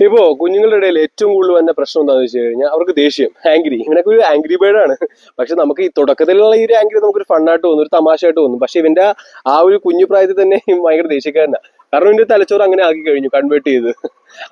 ഇപ്പോ കുഞ്ഞുങ്ങളുടെ ഇടയിൽ ഏറ്റവും കൂടുതൽ വന്ന പ്രശ്നം എന്താണെന്ന് വെച്ച് കഴിഞ്ഞാൽ അവർക്ക് ദേഷ്യം, ആംഗ്രി. ഇവനൊക്കെ ഒരു ആംഗ്രി ബേർഡ് ആണ്. പക്ഷെ നമുക്ക് ഈ തുടക്കത്തിലുള്ള ഈ ഒരു ആംഗ്രി നമുക്കൊരു ഫണ്ണായിട്ട് തോന്നും, ഒരു തമാശയായിട്ട് തോന്നും. പക്ഷെ ഇവന്റെ ആ ഒരു കുഞ്ഞു പ്രായത്തിൽ തന്നെ ഇവൻ ഭയങ്കര ദേഷ്യക്കാരനാണ്. കാരണം ഇവന്റെ തലച്ചോറ് അങ്ങനെ ആക്കി കഴിഞ്ഞു, കൺവേർട്ട് ചെയ്ത്.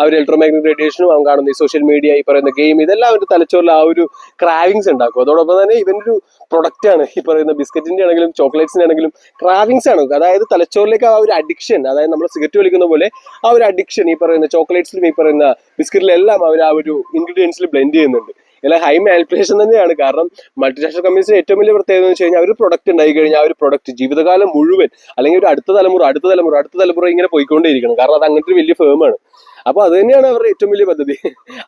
അവർ ഇലക്ട്രോമാഗ്നറ്റിക് റേഡിയേഷനും അവൻ കാണുന്ന ഈ സോഷ്യൽ മീഡിയ, ഈ പറയുന്ന ഗെയിം, ഇതെല്ലാം അവന്റെ തലച്ചോറിൽ ആ ഒരു ക്രാവിങ്സ് ഉണ്ടാക്കും. അതോടൊപ്പം തന്നെ ഇവന്റെ ഒരു പ്രൊഡക്റ്റ് ആണ് ഈ പറയുന്ന ബിസ്ക്കറ്റിന്റെ ആണെങ്കിലും ചോക്ലേറ്റ്സിന്റെ ആണെങ്കിലും ക്രാവിങ്സ് ആണ്. അതായത് തലച്ചോറിലേക്ക് ആ ഒരു അഡിക്ഷൻ, അതായത് നമ്മൾ സിഗരറ്റ് വലിക്കുന്ന പോലെ ആ ഒരു അഡിക്ഷൻ ഈ പറയുന്ന ചോക്ലേറ്റ്സിലും ഈ പറയുന്ന ബിസ്ക്കറ്റിലെല്ലാം അവർ ആ ഒരു ഇൻഗ്രീഡിയൻസിൽ ബ്ലെൻഡ് ചെയ്യുന്നുണ്ട്. എല്ലാം ഹൈ മാനിപ്പുലേഷൻ തന്നെയാണ്. കാരണം മൾട്ടിനാഷണൽ കമ്പനീസിന് ഏറ്റവും വലിയ പ്രത്യേകത എന്ന് വെച്ച് കഴിഞ്ഞാൽ അവർ പ്രൊഡക്റ്റ് ഉണ്ടായി കഴിഞ്ഞാൽ ആ ഒരു പ്രൊഡക്റ്റ് ജീവിതകാലം മുഴുവൻ, അല്ലെങ്കിൽ ഒരു അടുത്ത തലമുറ ഇങ്ങനെ പോയിക്കൊണ്ടേയിരിക്കണം. കാരണം അത് അങ്ങനത്തെ ഒരു വലിയ ഫേമാണ്. അപ്പൊ അത് തന്നെയാണ് അവരുടെ ഏറ്റവും വലിയ പദ്ധതി.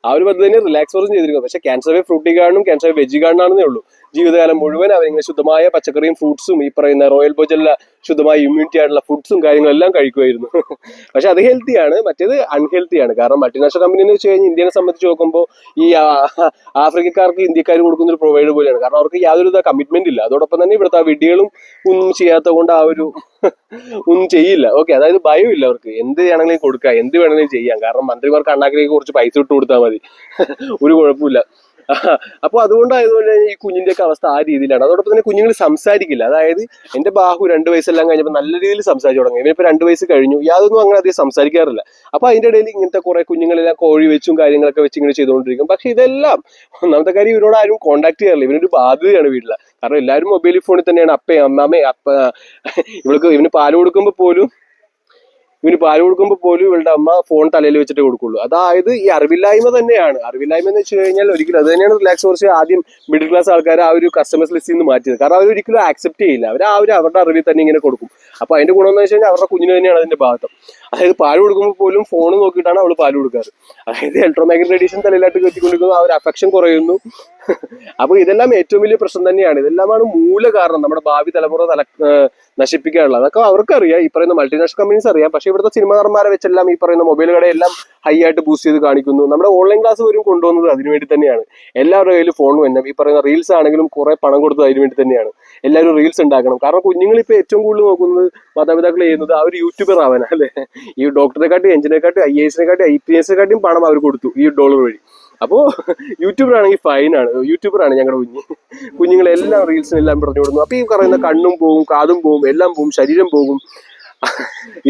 ആ ഒരു പദ്ധതി തന്നെ റിലാക്സ് ഫോറും ചെയ്തിരിക്കുന്നത്. പക്ഷെ ക്യാൻസർ വേ ഫ്രൂട്ടി ഗാർഡനും ക്യാൻസർ വേ വെജി ഗാർഡനാണെന്നേ ഉള്ളൂ. ജീവിതകാലം മുഴുവൻ അവരിങ്ങനെ ശുദ്ധമായ പച്ചക്കറിയും ഫ്രൂട്ട്സും ഈ പറയുന്ന റോയൽ ഭോജനിലെ ശുദ്ധമായ ഇമ്മ്യൂണിറ്റി ആയിട്ടുള്ള ഫുഡ്സും കാര്യങ്ങളെല്ലാം കഴിക്കുമായിരുന്നു. പക്ഷെ അത് ഹെൽത്തിയാണ്, മറ്റേത് അൺഹെൽത്തിയാണ്. കാരണം മൾട്ടിനാഷണൽ കമ്പനി എന്ന് വെച്ച് കഴിഞ്ഞാൽ ഇന്ത്യനെ സംബന്ധിച്ച് നോക്കുമ്പോൾ ഈ ആഫ്രിക്കക്കാർക്ക് ഇന്ത്യക്കാർ കൊടുക്കുന്ന ഒരു പ്രൊവൈഡ് പോലെയാണ്. കാരണം അവർക്ക് യാതൊരു കമ്മിറ്റ്മെന്റ് ഇല്ല. അതോടൊപ്പം തന്നെ ഇവിടുത്തെ ആ വിഡികളും ഒന്നും ചെയ്യാത്ത കൊണ്ട് ആ ഒരു ഒന്നും ചെയ്യില്ല. ഓക്കെ, അതായത് ഭയമില്ല അവർക്ക്. എന്ത് വേണമെങ്കിലും കൊടുക്കാം, എന്ത് വേണമെങ്കിലും ചെയ്യാം. കാരണം മന്ത്രിമാർക്ക് അണ്ണാക്കിലേക്ക് കുറച്ച് പൈസ ഇട്ട് കൊടുത്താൽ മതി, ഒരു കുഴപ്പമില്ല. അപ്പൊ അതുകൊണ്ടായതുകൊണ്ട് ഈ കുഞ്ഞിന്റെ ഒക്കെ അവസ്ഥ ആ രീതിയിലാണ്. അതോടൊപ്പം തന്നെ കുഞ്ഞുങ്ങൾ സംസാരിക്കില്ല. അതായത് എന്റെ ബാഹു 2 വയസ്സെല്ലാം കഴിഞ്ഞപ്പോൾ നല്ല രീതിയിൽ സംസാരിച്ചു തുടങ്ങി. ഇവനിപ്പോ 2 വയസ്സ് കഴിഞ്ഞു, യാതൊന്നും അങ്ങനെ അധികം സംസാരിക്കാറില്ല. അപ്പൊ അതിന്റെ ഇടയിൽ ഇങ്ങനത്തെ കുറെ കുഞ്ഞുങ്ങളെല്ലാം കോഴി വെച്ചും കാര്യങ്ങളൊക്കെ വെച്ച് ഇങ്ങനെ ചെയ്തുകൊണ്ടിരിക്കും. പക്ഷെ ഇതെല്ലാം ഒന്നാമത്തെ കാര്യം, ഇവരോട് ആരും കോൺടാക്ട് ചെയ്യാറില്ല. ഇവനൊരു ബാധ്യതയാണ് വീട്ടില്. കാരണം എല്ലാവരും മൊബൈൽ ഫോണിൽ തന്നെയാണ്. അപ്പേ അമ്മാമേ ഇവന് പാല് കൊടുക്കുമ്പോൾ പോലും ഇവളുടെ അമ്മ ഫോൺ തലയിൽ വെച്ചിട്ട് കൊടുക്കുള്ളൂ. അതായത് ഈ അറിവില്ലായ്മ തന്നെയാണ്. അറിവില്ലായ്മ എന്ന് വെച്ച് കഴിഞ്ഞാൽ ഒരിക്കലും അത് തന്നെയാണ് റിലാക്സ് കുറച്ച് ആദ്യം മിഡിൽ ക്ലാസ് ആൾക്കാർ ആ ഒരു കസ്റ്റമേഴ്സ് ലിസ്റ്റിൽ നിന്ന് മാറ്റിയത്. കാരണം അവർ ഒരിക്കലും ആക്സെപ്റ്റ് ചെയ്യില്ല. അവർ ആ ഒരു അവരുടെ അറിവിൽ തന്നെ ഇങ്ങനെ കൊടുക്കും. അപ്പൊ അതിന്റെ ഗുണം എന്ന് വെച്ച് കഴിഞ്ഞാൽ അവരുടെ കുഞ്ഞിന് തന്നെയാണ് അതിന്റെ ഭാഗം. അതായത് പാല് കൊടുക്കുമ്പോൾ പോലും ഫോൺ നോക്കിയിട്ടാണ് അവള് പാല് കൊടുക്കാറ്. അതായത് ഇലക്ട്രോമാഗ്നറ്റിക് റേഡിയേഷൻ തലയിലായിട്ട് കെത്തിക്കൊണ്ടിരിക്കുന്നു, ആ ഒരു അഫെക്ഷൻ കുറയുന്നു. അപ്പൊ ഇതെല്ലാം ഏറ്റവും വലിയ പ്രശ്നം തന്നെയാണ്. ഇതെല്ലാമാണ് മൂല കാരണം നമ്മുടെ ഭാവി തലമുറ നശിപ്പിക്കാനുള്ളത്. അതൊക്കെ അവർക്കറിയാം, ഈ പറയുന്ന മൾട്ടിനാഷണൽ കമ്പനീസ് അറിയാം. പക്ഷെ ഇവിടുത്തെ സിനിമാക്കാരന്മാരെ വെച്ചെല്ലാം ഈ പറയുന്ന മൊബൈൽ കടയെല്ലാം ഹൈ ആയിട്ട് ബൂസ്റ്റ് ചെയ്ത് കാണിക്കുന്നു. നമ്മുടെ ഓൺലൈൻ ക്ലാസ് വരും കൊണ്ടുവന്നത് അതിനുവേണ്ടി തന്നെയാണ്. എല്ലാവരുടെ കയ്യിൽ ഫോൺ തന്നെ. ഈ പറയുന്ന റീൽസ് ആണെങ്കിലും കുറെ പണം കൊടുത്തത് അതിനുവേണ്ടി തന്നെയാണ്. എല്ലാവരും റീൽസ് ഉണ്ടാക്കണം. കാരണം കുഞ്ഞുങ്ങൾ ഇപ്പൊ ഏറ്റവും കൂടുതൽ നോക്കുന്നത്, മാതാപിതാക്കൾ ചെയ്യുന്നത് ആ ഒരു യൂട്യൂബർ ആവാനാ അല്ലെ. ഈ ഡോക്ടറെക്കാട്ടി എഞ്ചിനീയറെക്കാട്ടി IAS-നെക്കാട്ടി IPS-നെക്കാട്ടിയും പണം അവർ കൊടുത്തു ഈ ഡോളർ വഴി. അപ്പോ യൂട്യൂബറാണെങ്കിൽ ഫൈനാണ്. യൂട്യൂബറാണ് ഞങ്ങളുടെ കുഞ്ഞുങ്ങളെല്ലാം റീൽസിനെല്ലാം പറഞ്ഞു കൊടുക്കുന്നു. അപ്പൊ ഈ പറയുന്ന കണ്ണും പോവും, കാതും പോവും, എല്ലാം പോവും, ശരീരം പോകും.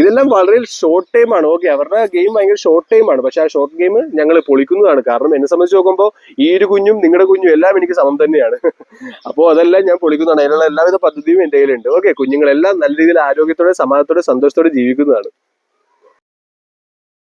ഇതെല്ലാം വളരെ ഷോർട്ട് ടൈം ആണ്. ഓക്കെ, അവരുടെ ഗെയിം ഭയങ്കര ഷോർട്ട് ടൈം ആണ്. പക്ഷെ ആ ഷോർട്ട് ഗെയിം ഞങ്ങൾ പൊളിക്കുന്നതാണ്. കാരണം എന്നെ സംബന്ധിച്ച് നോക്കുമ്പോൾ ഈ ഒരു കുഞ്ഞും നിങ്ങളുടെ കുഞ്ഞും എല്ലാം എനിക്ക് സമം തന്നെയാണ്. അപ്പോൾ അതെല്ലാം ഞാൻ പൊളിക്കുന്നതാണ്. അതിനുള്ള എല്ലാവിധ പദ്ധതിയും എൻ്റെ കയ്യിലുണ്ട്. ഓക്കെ, കുഞ്ഞുങ്ങളെല്ലാം നല്ല രീതിയിൽ ആരോഗ്യത്തോടെ, സമാധാനത്തോടെ, സന്തോഷത്തോടെ ജീവിക്കുന്നതാണ്.